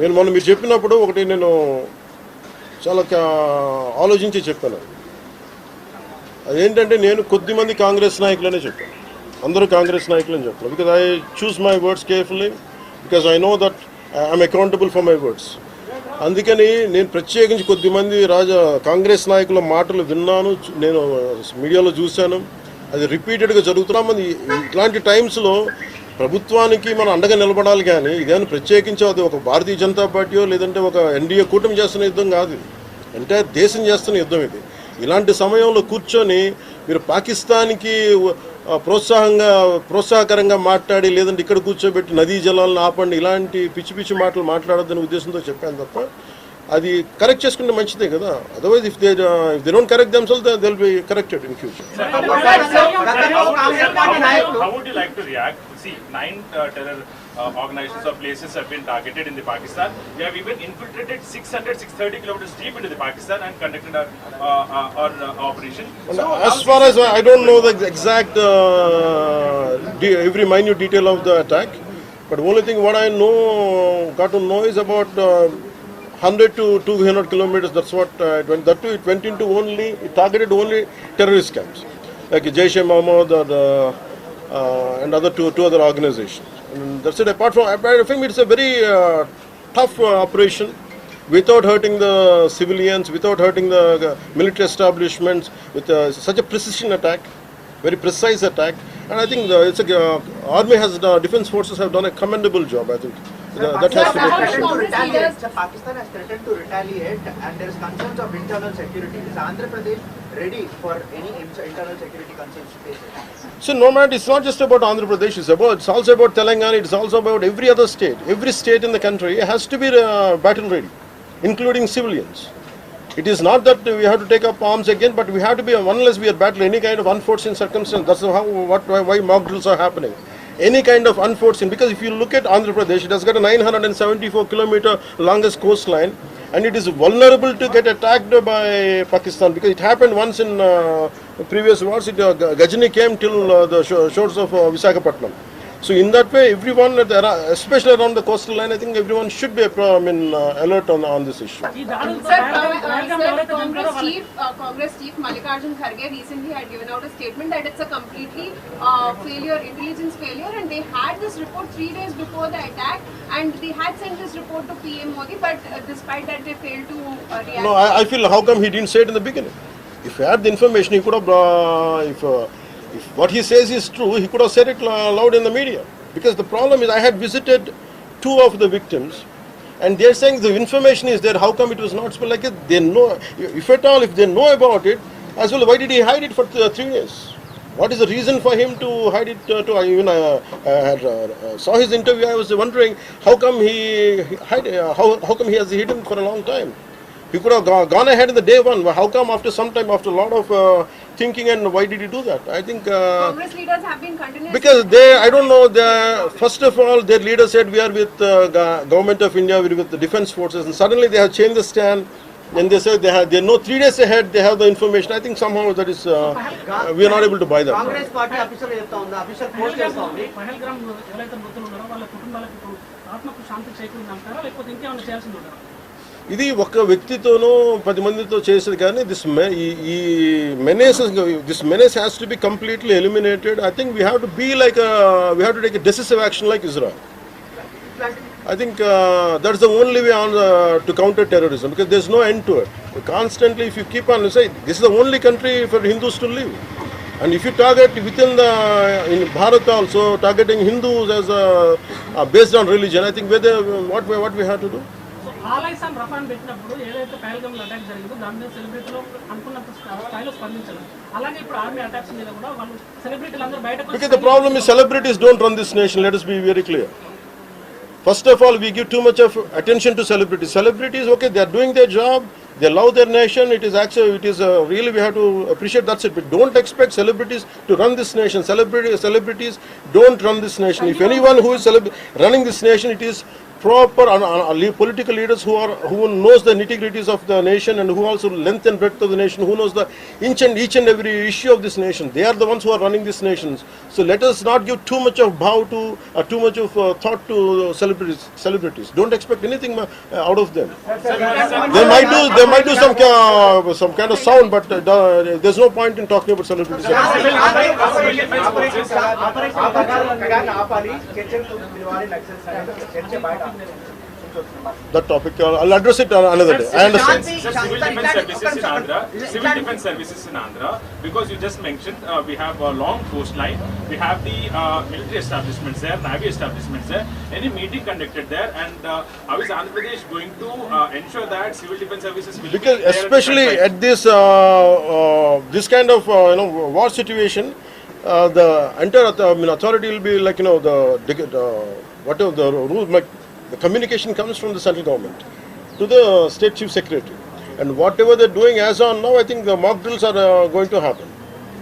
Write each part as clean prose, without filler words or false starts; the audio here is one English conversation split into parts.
నేను మొన్న మీరు చెప్పినప్పుడు ఒకటి నేను చాలా ఆలోచించి చెప్పాను. అదేంటంటే నేను కొద్దిమంది కాంగ్రెస్ నాయకులనే చెప్పాను, అందరూ కాంగ్రెస్ నాయకులని చెప్పాను. Because I choose my words carefully, because I know that I'm accountable for my words. అందుకని నేను ప్రత్యేకించి కొద్దిమంది కాంగ్రెస్ నాయకుల మాటలు విన్నాను, నేను మీడియాలో చూశాను. అది రిపీటెడ్గా జరుగుతున్నామని. ఇట్లాంటి టైమ్స్లో ప్రభుత్వానికి మనం అండగా నిలబడాలి, కానీ ఇదేమైనా ప్రత్యేకించి అది ఒక భారతీయ జనతా పార్టీయో లేదంటే ఒక ఎన్డీఏ కూటమి చేస్తున్న యుద్ధం కాదు, ఎంటైర్ దేశం చేస్తున్న యుద్ధం ఇది. ఇలాంటి సమయంలో కూర్చొని మీరు పాకిస్తాన్కి ప్రోత్సాహకరంగా మాట్లాడి లేదంటే ఇక్కడ కూర్చోబెట్టి నదీ జలాలను ఆపండి, ఇలాంటి పిచ్చి పిచ్చి మాటలు మాట్లాడొద్దనే ఉద్దేశంతో చెప్పాను తప్ప అది కరెక్ట్ చేసుకుంటే మంచిదే కదా. Otherwise if they don't correct themselves they will be corrected in future. How would you like to react? See, 9 terror organizations or places have been targeted in the Pakistan. They have even infiltrated 630 kilometers deep into the Pakistan and conducted our operation. So, as far as I don't know the exact every minute detail of the attack, but only thing what I got to know is about 100 to 200 kilometers. That's what it went. That too, it went into it targeted only terrorist camps like Jaish-e-Mohammed and other two other organizations. And that's it. Apart from it's a very tough operation without hurting the civilians, without hurting the military establishments, with such a precision attack, very precise attack. And I think army defense forces have done a commendable job. I think that has to be appreciated. Pakistan has threatened to retaliate, and there is concerns of internal security. Is Andhra Pradesh ready for any internal security concerns to face it? So no matter, it's not just about Andhra Pradesh. It's also about Telangana. It's also about every other state. Every state in the country has to be battle ready, including civilians. It is not that we have to take up arms again, but we have to be, unless we are battling any kind of unforeseen circumstance. That's why mock drills are happening. Any kind of unforeseen, because if you look at Andhra Pradesh, it has got a 974 kilometer longest coastline, and it is vulnerable to get attacked by Pakistan, because it happened once in previous wars. Gajani came till the shores of Visakhapatnam. So in that way, everyone, especially around the coastal line, I think everyone should be alert on this issue. Sir, Congress chief Mallikarjun Kharge recently had given out a statement that it's a completely intelligence failure, and they had this report 3 days before the attack, and they had sent this report to PM Modi, but despite that they failed to react. No, I feel how come he didn't say it in the beginning? If he had the information, he could have. If what he says is true, he could have said it loud in the media. Because the problem is, I had visited 2 of the victims, and they're saying the information is there. How come it was not spelled like it? They know, if at all, if they know about it, as well, why did he hide it for 3 days? What is the reason for him to hide it? Saw his interview. I was wondering how come how come he has hidden for a long time. He could have gone ahead in the day one. How come after some time, after a lot of thinking, and why did he do that? I think Congress leaders have been continuously, because I don't know. First of all, their leader said we are with government of India, we are with the defense forces, and suddenly they have changed the stand. And they said they know 3 days ahead they have the information. I think somehow that is we are not able to buy that. Congress party official official post చేస్తోంది. పహల్గామ్ ఎవరైతే మృతులు ఉన్నారో వాళ్ళ కుటుంబాలకు ఇప్పుడు ఆత్మకు శాంతి చేకూరిందంటారా, లేకపోతే ఇంకేమైనా చేయాల్సింది ఉంటారా? ఇది ఒక్క వ్యక్తితోనో 10 మందితో చేసేది కానీ this menace has to be completely eliminated. I think we have to be we have to take a decisive action like Israel. I think that's the only way to counter terrorism, because there's no end to it. Constantly, if you keep on saying this is the only country for Hindus to live, and if you target within in Bharat also targeting Hindus as based on religion, I think what we have to do. ఆలైసాన్ రఫాన్ పెట్టినప్పుడు ఏదైతే పహల్గామ్లో attack జరిగిందో దాని మీద సెలబ్రిటీలో అనుకున్నంత స్థాయిలో స్పందించారు. అలాగే ఇప్పుడు ఆర్మీ అటాక్స్ మీద కూడా వాళ్ళు సెలబ్రిటీలు అందరూ బయటకు. Because the problem is celebrities don't run this nation. Let us be very clear. First of all, we give too much of attention to celebrities. Celebrities, okay, they are doing their job. They love their nation. It is really we have to appreciate. That's it. But don't expect celebrities to run this nation. Celebrities don't run this nation. If anyone who is running this nation, it is proper political leaders who knows the nitty-gritties of the nation and who also length and breadth of the nation, who knows the each and every issue of this nation. They are the ones who are running these nations. So let us not give too much of bow to too much of thought to celebrities. Don't expect anything out of them. They might do some kind of sound, but there's no point in talking about celebrities. That topic, I'll address it another day. I understand. Civil defense services in Andhra. Civil defense services in Andhra, because you just mentioned we have a long coastline. We have the military establishments there, navy establishments there. Any meeting conducted there, and how is Andhra Pradesh going to ensure that civil defense services will Because be there especially at this this kind of war situation, the entire authority will be like whatever the rules. The communication comes from the central government to the state chief secretary, and whatever they're doing as on now, I think the mock drills are going to happen,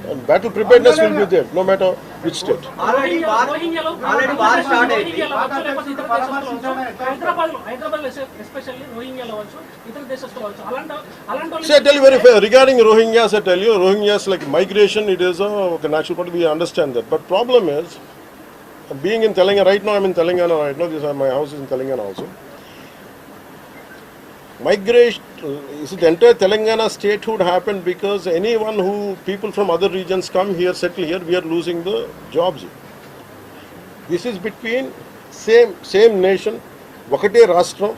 and battle preparedness will be there, no matter which state. Already war started. Hyderabad especially రోహింగ్యాలో వచ్చు, ఇతర దేశస్తులు వచ్చు. అలాంటి See, I tell you very fair regarding Rohingyas. I tell you, Rohingyas like migration. It is a natural part. We understand that, but problem is, being in Telangana right now, I'm in Telangana right now. My house is in Telangana also. Migration, the entire Telangana statehood happened because people from other regions come here, settle here. We are losing the jobs. This is between same nation, Vakate Rashtra.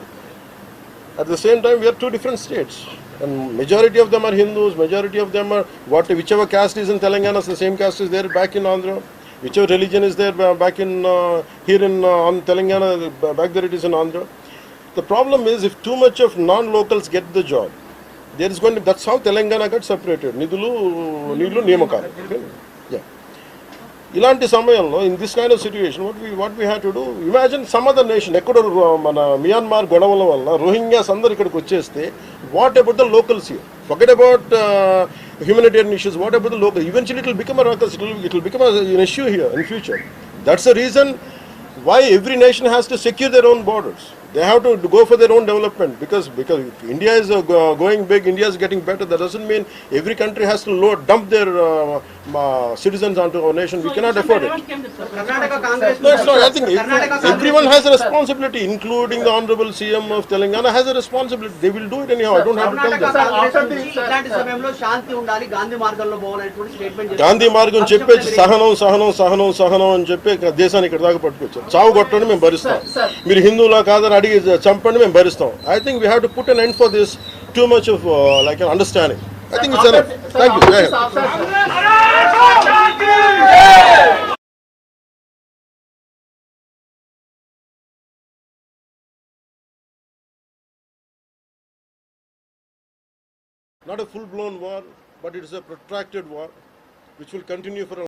At the same time, we are two different states, and majority of them are Hindus. Majority of them are whichever caste is in Telangana, the same caste is there back in Andhra. Whichever religion is there back in here in Telangana, back there it is in Andhra. The problem is, if too much of non-locals get the job, there is going to. That's how Telangana got separated. Nidulu, Niyamakalu. Yeah. ఇలాంటి సమయంలో in this kind of situation, what we had to do, imagine some other nation, ఎక్కడో మన Myanmar గొడవల వల్ల Rohingyas అందరు ఇక్కడికి వచ్చేస్తే, what about the locals here? Forget about humanitarian issues. What about the local? Eventually it will become a ruckus. It will become an issue here in future. That's the reason why every nation has to secure their own borders. They have to go for their own development, because India is going big, India is getting better. That doesn't mean every country has to dump their citizens onto our nation. We cannot afford it. Karnataka Congress. No, it's not. I think everyone has a responsibility, including the Honorable CM of Telangana has a responsibility. They will do it anyhow. I don't have to tell them. ఇలాంటి సమయంలో శాంతి ఉండాలి, గాంధీ మార్గంలో పోవాలనేటువంటి statement Gandhi మార్గం చెప్పేసి సహనం అని చెప్పి దేశాన్ని ఇక్కడ దాకా పట్టుకొచ్చారు. చావు కొట్టండి మేము భరిస్తాం, మీరు హిందువులా కాదని అడిగి చంపండి మేము భరిస్తాం. I think we have to put an end for this too much of like an understanding. I think it's enough. Thank you. Jai Hind. Not a full-blown war, but it is a protracted war which will continue for a